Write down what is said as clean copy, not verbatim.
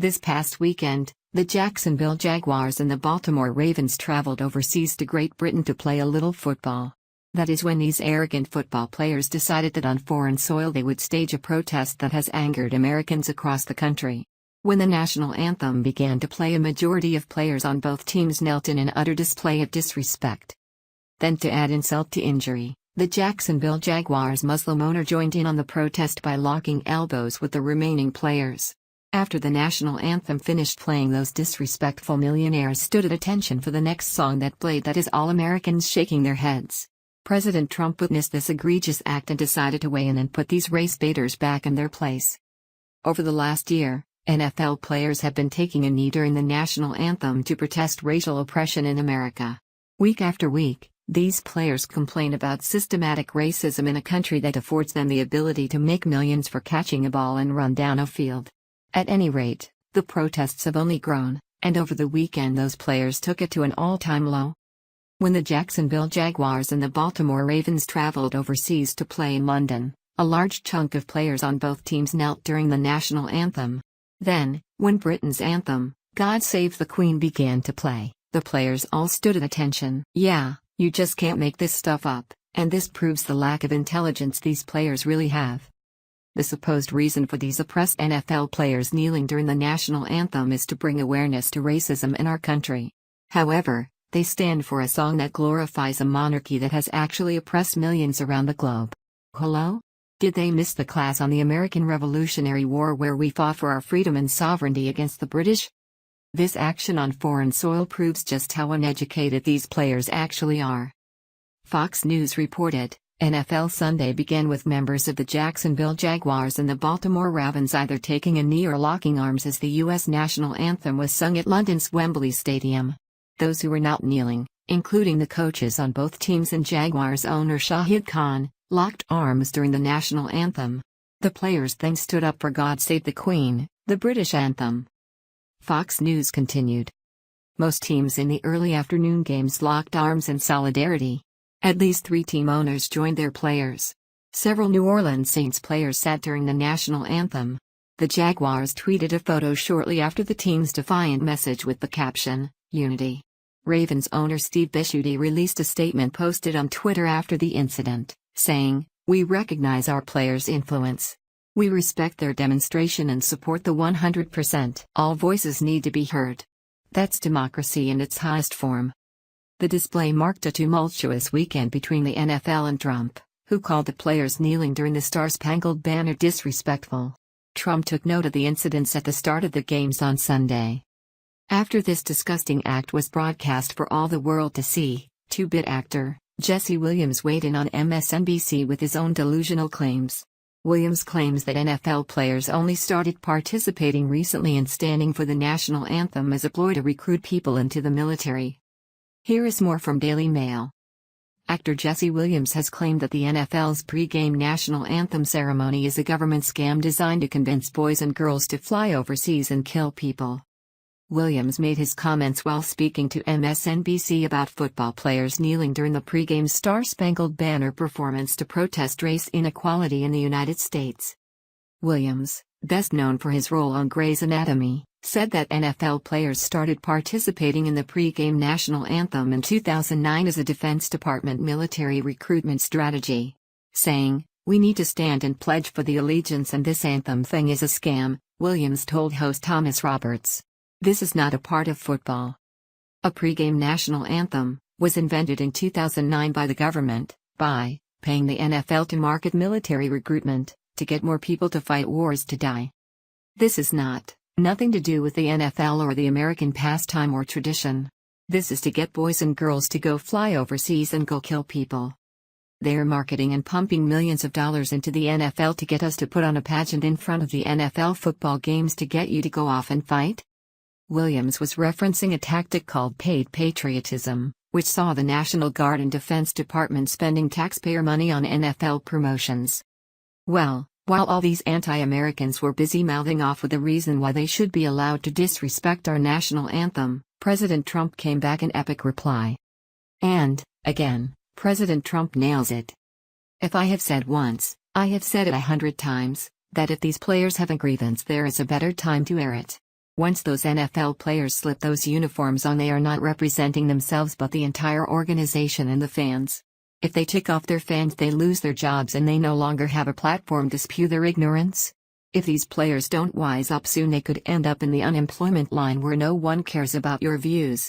This past weekend, the Jacksonville Jaguars and the Baltimore Ravens traveled overseas to Great Britain to play a little football. That is when these arrogant football players decided that on foreign soil they would stage a protest that has angered Americans across the country. When the national anthem began to play, a majority of players on both teams knelt in an utter display of disrespect. Then, to add insult to injury, the Jacksonville Jaguars Muslim owner joined in on the protest by locking elbows with the remaining players. After the national anthem finished playing, those disrespectful millionaires stood at attention for the next song that played, that is all Americans shaking their heads. President Trump witnessed this egregious act and decided to weigh in and put these race baiters back in their place. Over the last year, NFL players have been taking a knee during the national anthem to protest racial oppression in America. Week after week, these players complain about systematic racism in a country that affords them the ability to make millions for catching a ball and run down a field. At any rate, the protests have only grown, and over the weekend those players took it to an all-time low. When the Jacksonville Jaguars and the Baltimore Ravens traveled overseas to play in London, a large chunk of players on both teams knelt during the national anthem. Then, when Britain's anthem, God Save the Queen, began to play, the players all stood at attention. Yeah, you just can't make this stuff up, and this proves the lack of intelligence these players really have. The supposed reason for these oppressed NFL players kneeling during the national anthem is to bring awareness to racism in our country. However, they stand for a song that glorifies a monarchy that has actually oppressed millions around the globe. Hello? Did they miss the class on the American Revolutionary War, where we fought for our freedom and sovereignty against the British? This action on foreign soil proves just how uneducated these players actually are. Fox News reported, NFL Sunday began with members of the Jacksonville Jaguars and the Baltimore Ravens either taking a knee or locking arms as the U.S. national anthem was sung at London's Wembley Stadium. Those who were not kneeling, including the coaches on both teams and Jaguars owner Shahid Khan, locked arms during the national anthem. The players then stood up for God Save the Queen, the British anthem. Fox News continued. Most teams in the early afternoon games locked arms in solidarity. At least 3 team owners joined their players. Several New Orleans Saints players sat during the national anthem. The Jaguars tweeted a photo shortly after the team's defiant message with the caption, "Unity." Ravens owner Steve Bisciotti released a statement posted on Twitter after the incident, saying, "We recognize our players' influence. We respect their demonstration and support the 100%. All voices need to be heard. That's democracy in its highest form." The display marked a tumultuous weekend between the NFL and Trump, who called the players kneeling during the Star-Spangled Banner disrespectful. Trump took note of the incidents at the start of the games on Sunday. After this disgusting act was broadcast for all the world to see, two-bit actor Jesse Williams weighed in on MSNBC with his own delusional claims. Williams claims that NFL players only started participating recently and standing for the national anthem as a ploy to recruit people into the military. Here is more from Daily Mail. Actor Jesse Williams has claimed that the NFL's pre-game national anthem ceremony is a government scam designed to convince boys and girls to fly overseas and kill people. Williams made his comments while speaking to MSNBC about football players kneeling during the pre-game Star-Spangled Banner performance to protest race inequality in the United States. Williams, best known for his role on Grey's Anatomy, said that NFL players started participating in the pre-game national anthem in 2009 as a Defense Department military recruitment strategy. Saying, "We need to stand and pledge for the allegiance, and this anthem thing is a scam," Williams told host Thomas Roberts. "This is not a part of football." A pre-game national anthem was invented in 2009 by the government, by paying the NFL to market military recruitment, to get more people to fight wars to die. This is nothing to do with the NFL or the American pastime or tradition. This is to get boys and girls to go fly overseas and go kill people. They're marketing and pumping millions of dollars into the NFL to get us to put on a pageant in front of the NFL football games to get you to go off and fight? Williams was referencing a tactic called paid patriotism, which saw the National Guard and Defense Department spending taxpayer money on NFL promotions. Well, while all these anti-Americans were busy mouthing off with a reason why they should be allowed to disrespect our national anthem, President Trump came back in epic reply. And, again, President Trump nails it. "If I have said once, I have said it 100 times, that if these players have a grievance, there is a better time to air it. Once those NFL players slip those uniforms on, they are not representing themselves but the entire organization and the fans. If they tick off their fans, they lose their jobs and they no longer have a platform to spew their ignorance. If these players don't wise up soon, they could end up in the unemployment line where no one cares about your views.